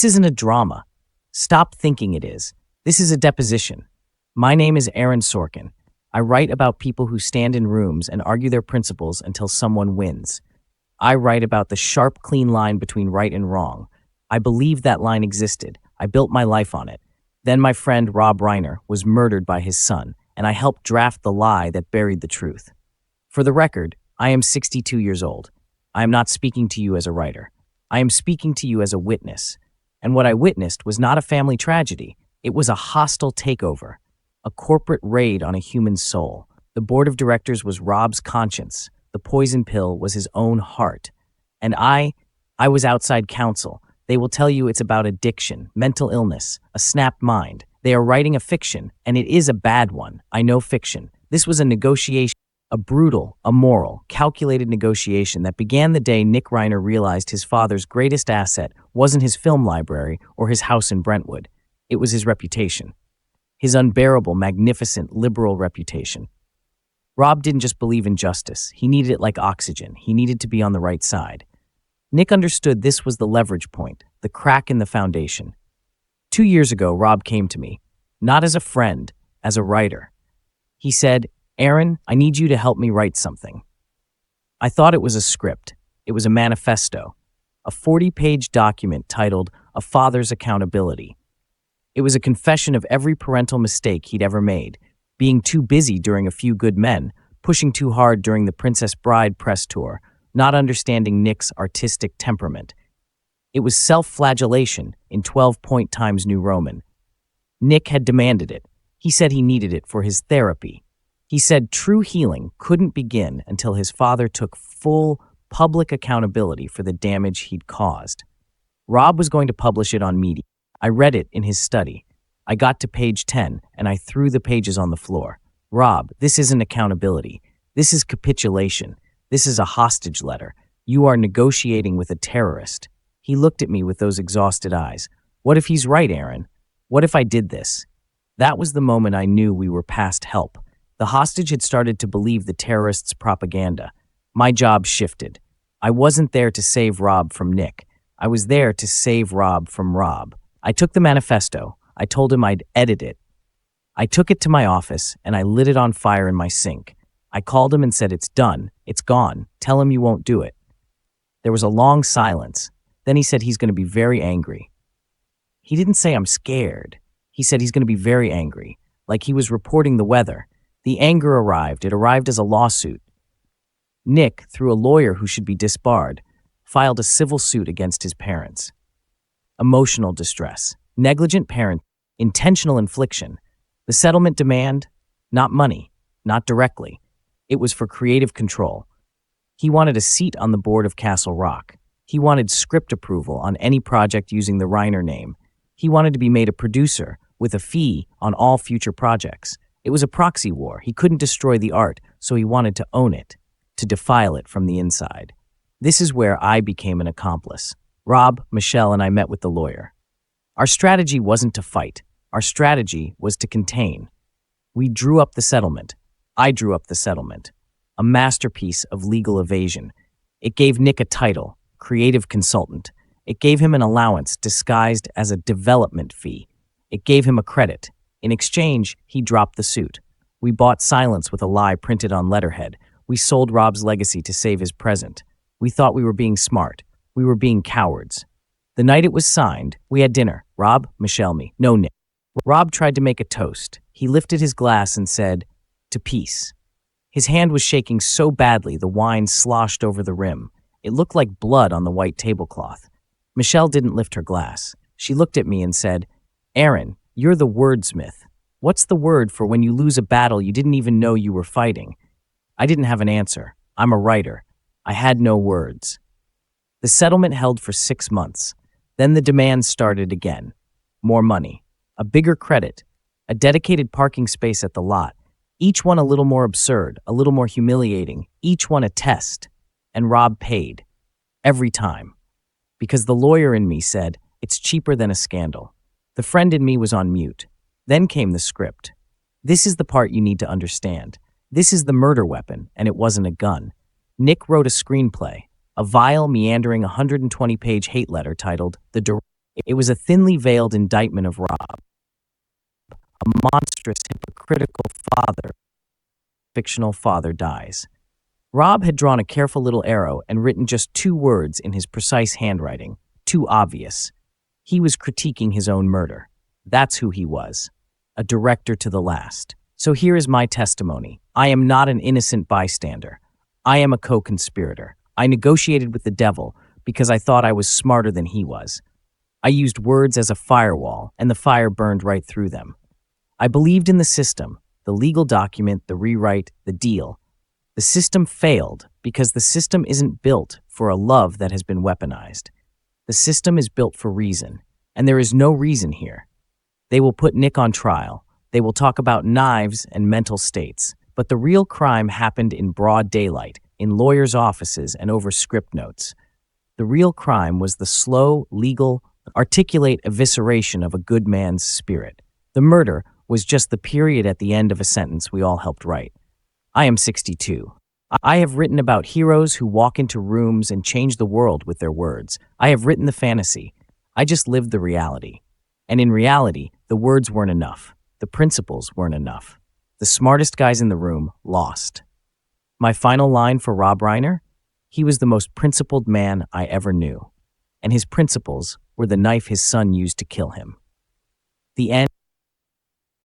This isn't a drama. Stop thinking it is. This is a deposition. My name is Aaron Sorkin. I write about people who stand in rooms and argue their principles until someone wins. I write about the sharp, clean line between right and wrong. I believed that line existed. I built my life on it. Then my friend Rob Reiner was murdered by his son, and I helped draft the lie that buried the truth. For the record, I am 62 years old. I am not speaking to you as a writer. I am speaking to you as a witness. And what I witnessed was not a family tragedy. It was a hostile takeover, a corporate raid on a human soul. The board of directors was Rob's conscience. The poison pill was his own heart. And I was outside counsel. They will tell you it's about addiction, mental illness, a snapped mind. They are writing a fiction, and it is a bad one. I know fiction. This was a negotiation, a brutal, immoral, calculated negotiation that began the day Nick Reiner realized his father's greatest asset wasn't his film library or his house in Brentwood. It was his reputation. His unbearable, magnificent, liberal reputation. Rob didn't just believe in justice. He needed it like oxygen. He needed to be on the right side. Nick understood this was the leverage point, the crack in the foundation. 2 years ago, Rob came to me, not as a friend, as a writer. He said, "Aaron, I need you to help me write something." I thought it was a script. It was a manifesto, a 40-page document titled A Father's Accountability. It was a confession of every parental mistake he'd ever made, being too busy during A Few Good Men, pushing too hard during the Princess Bride press tour, not understanding Nick's artistic temperament. It was self-flagellation in 12-point Times New Roman. Nick had demanded it. He said he needed it for his therapy. He said true healing couldn't begin until his father took full, public accountability for the damage he'd caused. Rob was going to publish it on Medium. I read it in his study. I got to page 10, and I threw the pages on the floor. "Rob, this isn't accountability. This is capitulation. This is a hostage letter. You are negotiating with a terrorist." He looked at me with those exhausted eyes. "What if he's right, Aaron? What if I did this?" That was the moment I knew we were past help. The hostage had started to believe the terrorists' propaganda. My job shifted. I wasn't there to save Rob from Nick. I was there to save Rob from Rob. I took the manifesto. I told him I'd edit it. I took it to my office, and I lit it on fire in my sink. I called him and said, "It's done. It's gone. Tell him you won't do it." There was a long silence. Then he said he's going to be very angry. He didn't say I'm scared. He said he's going to be very angry, like he was reporting the weather. The anger arrived. It arrived as a lawsuit. Nick, through a lawyer who should be disbarred, filed a civil suit against his parents. Emotional distress, negligent parent, intentional infliction. The settlement demand, not money, not directly. It was for creative control. He wanted a seat on the board of Castle Rock. He wanted script approval on any project using the Reiner name. He wanted to be made a producer with a fee on all future projects. It was a proxy war. He couldn't destroy the art, so he wanted to own it, to defile it from the inside. This is where I became an accomplice. Rob, Michelle, and I met with the lawyer. Our strategy wasn't to fight. Our strategy was to contain. We drew up the settlement. I drew up the settlement. A masterpiece of legal evasion. It gave Nick a title, creative consultant. It gave him an allowance disguised as a development fee. It gave him a credit. In exchange, he dropped the suit. We bought silence with a lie printed on letterhead. We sold Rob's legacy to save his present. We thought we were being smart. We were being cowards. The night it was signed, we had dinner. Rob, Michelle, me. No, Nick. Rob tried to make a toast. He lifted his glass and said, "To peace." His hand was shaking so badly the wine sloshed over the rim. It looked like blood on the white tablecloth. Michelle didn't lift her glass. She looked at me and said, "Aaron, you're the wordsmith. What's the word for when you lose a battle you didn't even know you were fighting?" I didn't have an answer. I'm a writer. I had no words. The settlement held for 6 months. Then the demands started again. More money, a bigger credit, a dedicated parking space at the lot. Each one a little more absurd, a little more humiliating, each one a test. And Rob paid. Every time. Because the lawyer in me said, it's cheaper than a scandal. The friend in me was on mute. Then came the script. This is the part you need to understand. This is the murder weapon, and it wasn't a gun. Nick wrote a screenplay, a vile, meandering 120-page hate letter titled The Director. It was a thinly veiled indictment of Rob, a monstrous, hypocritical father. Fictional father dies. Rob had drawn a careful little arrow and written just 2 words in his precise handwriting, too obvious. He was critiquing his own murder. That's who he was, a director to the last. So here is my testimony. I am not an innocent bystander. I am a co-conspirator. I negotiated with the devil because I thought I was smarter than he was. I used words as a firewall, and the fire burned right through them. I believed in the system, the legal document, the rewrite, the deal. The system failed because the system isn't built for a love that has been weaponized. The system is built for reason, and there is no reason here. They will put Nick on trial. They will talk about knives and mental states. But the real crime happened in broad daylight, in lawyers' offices and over script notes. The real crime was the slow, legal, articulate evisceration of a good man's spirit. The murder was just the period at the end of a sentence we all helped write. I am 62. I have written about heroes who walk into rooms and change the world with their words. I have written the fantasy. I just lived the reality. And in reality, the words weren't enough. The principles weren't enough. The smartest guys in the room lost. My final line for Rob Reiner? He was the most principled man I ever knew. And his principles were the knife his son used to kill him. The end.